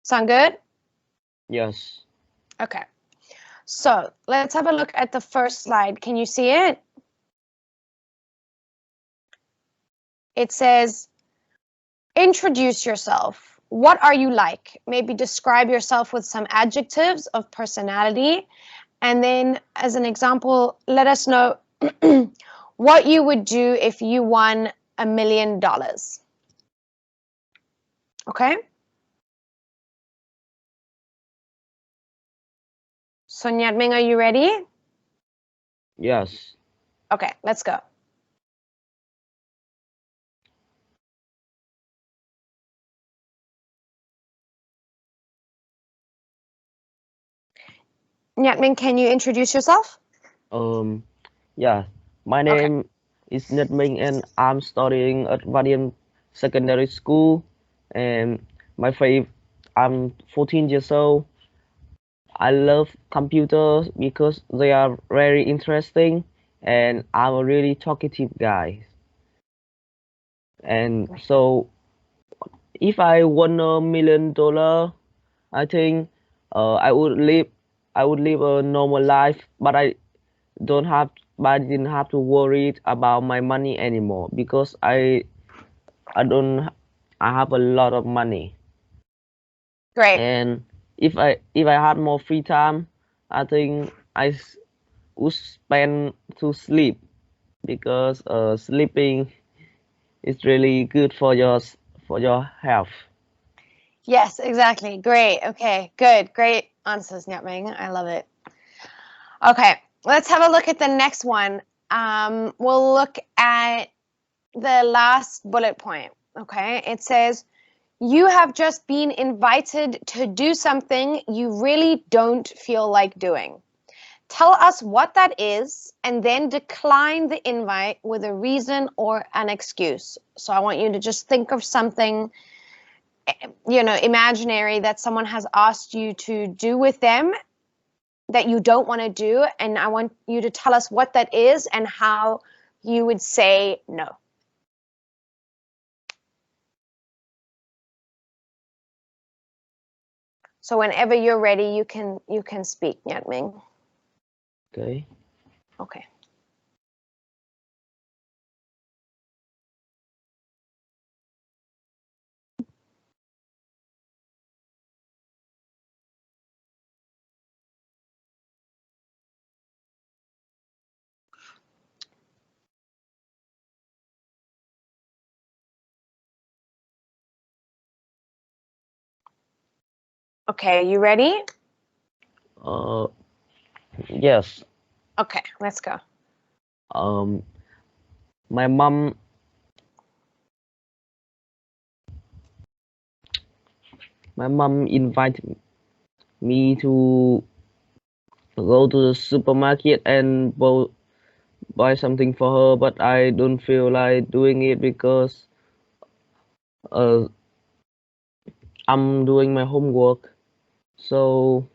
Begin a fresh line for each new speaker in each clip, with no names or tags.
Sound good?
Yes.
Okay. So let's have a look at the first slide. Can you see it? It says, introduce yourself. What are you like? Maybe describe yourself with some adjectives of personality. And then as an example, let us know what you would do if you won $1 million. Okay? So Nhật-Minh, are you ready?
Yes.
Okay, let's go. Nhật-Minh, can you introduce yourself?
Yeah. My name is Nhật Minh and I'm studying at Vadian Secondary School. And I'm 14 years old. I love computers because they are very interesting and I'm a really talkative guy. And so if I won $1 million, I think I would live a normal life, but I didn't have to worry about my money anymore because I don't I have a lot of money.
Great.
And if I had more free time, I think would spend to sleep because sleeping is really good for your health.
Yes, exactly. Great. Okay, good. Great answers, Nhật-Minh. I love it. Okay, let's have a look at the next one. We'll look at the last bullet point. Okay, it says, you have just been invited to do something you really don't feel like doing. Tell us what that is and then decline the invite with a reason or an excuse. So I want you to just think of something, imaginary that someone has asked you to do with them that you don't want to do. And I want you to tell us what that is and how you would say no. So whenever you're ready, you can speak, Nhật-Minh.
Okay.
Okay. Okay, you ready?
Yes.
Okay, let's go.
My mom invited me to go to the supermarket and buy something for her, but I don't feel like doing it because uh, I'm doing my homework. So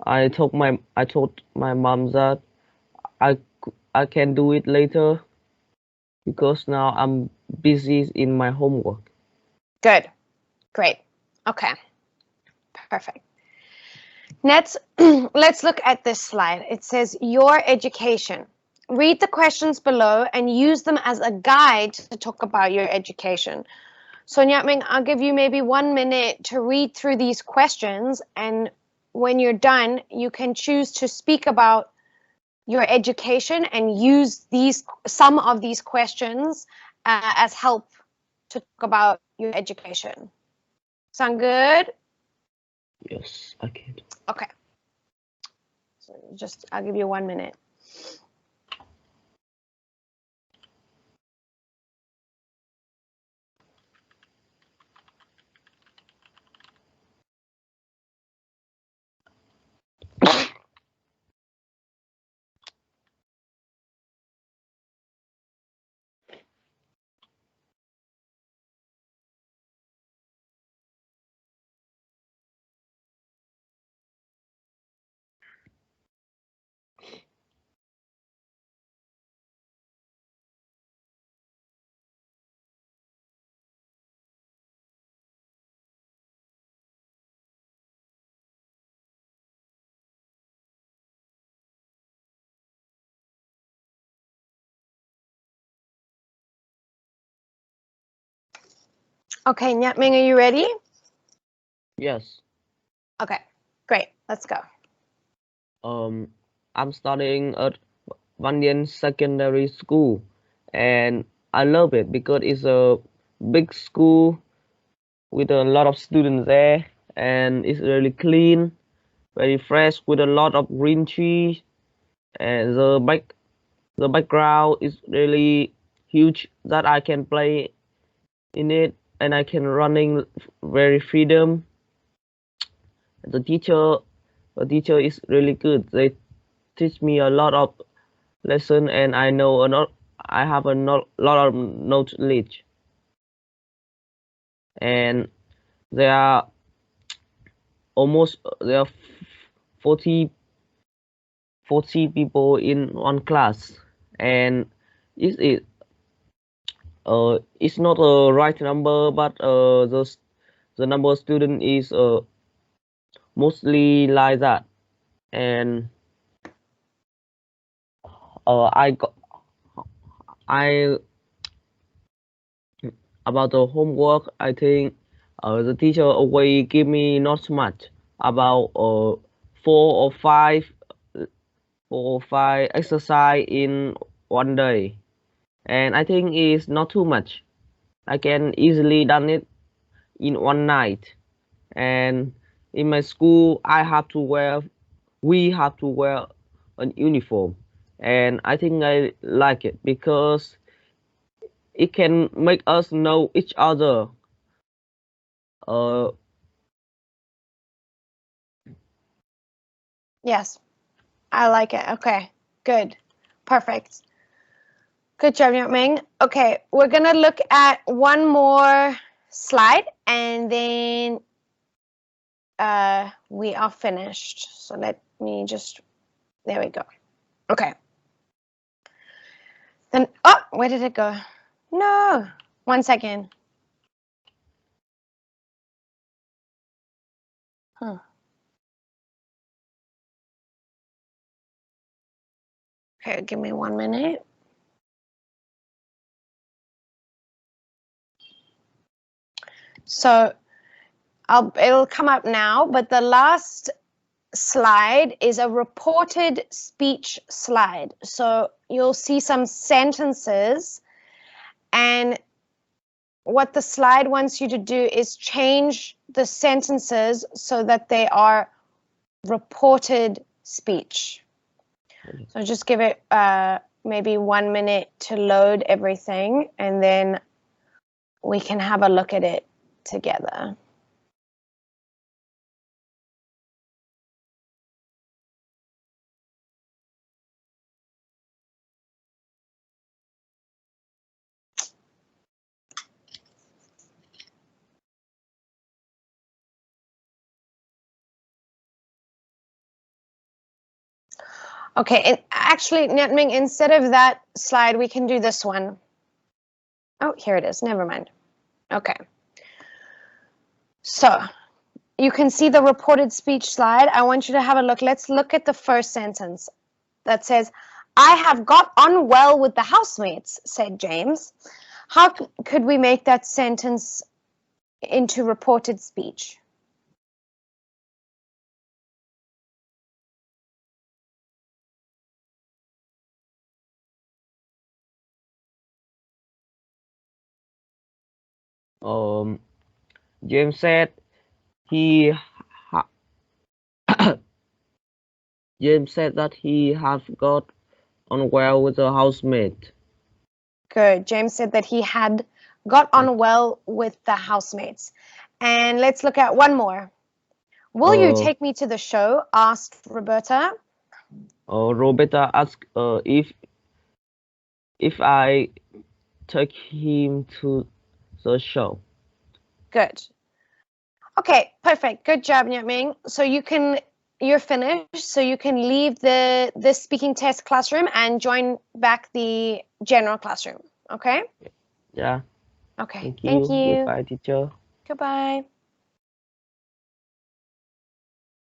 I told my mom that I can do it later because now I'm busy in my homework.
Good. Great. Okay. Perfect. Let's look at this slide. It says your education. Read the questions below and use them as a guide to talk about your education. So Nhật-Minh, I'll give you maybe 1 minute to read through these questions, and when you're done, you can choose to speak about your education and use some of these questions as help to talk about your education. Sound good?
Yes, I can.
Okay. So I'll give you 1 minute. Okay, Nhật Minh, are you ready?
Yes.
Okay, great. Let's go.
I'm studying at Văn Secondary School, and I love it because it's a big school with a lot of students there, and it's really clean, very fresh, with a lot of green trees, and the background is really huge that I can play in it, and I can running very freedom. The teacher is really good. They teach me a lot of lesson, and I have lot of knowledge, and there are there are 40 people in one class, and it it's not a right number, but the number of student is mostly like that, and I got I about the homework. I think the teacher always give me not much, about four or five 4 or 5 exercise in one day, and I think it's not too much. I can easily done it in one night. And in my school, we have to wear an uniform, and I think I like it because it can make us know each other. uh
Yes, I like it. Okay, good. Perfect. Good job, Nhật Minh. Okay, we're going to look at one more slide and then we are finished. So let me just, there we go. Okay. Then, oh, where did it go? No, 1 second. Huh. Okay, give me 1 minute. So it'll come up now, but the last slide is a reported speech slide. So you'll see some sentences, and what the slide wants you to do is change the sentences so that they are reported speech. So just give it maybe 1 minute to load everything, and then we can have a look at it together. Okay, and actually, Nhật Minh, instead of that slide, we can do this one. Oh, here it is. Never mind. Okay. So you can see the reported speech slide. I want you to have a look. Let's look at the first sentence that says, "I have got on well with the housemates," said James. How could we make that sentence into reported speech?
James said he ha James said that he have got on well with a housemate.
Good. James said that he had got on well with the housemates. And let's look at one more. "Will you take me to the show?" asked Roberta.
Roberta asked if I take him to the show.
Good. Okay, perfect. Good job, Nhật Minh. So you're finished. So you can leave the speaking test classroom and join back the general classroom. Okay?
Yeah.
Okay.
Thank you.
Thank you.
Goodbye, teacher.
Goodbye.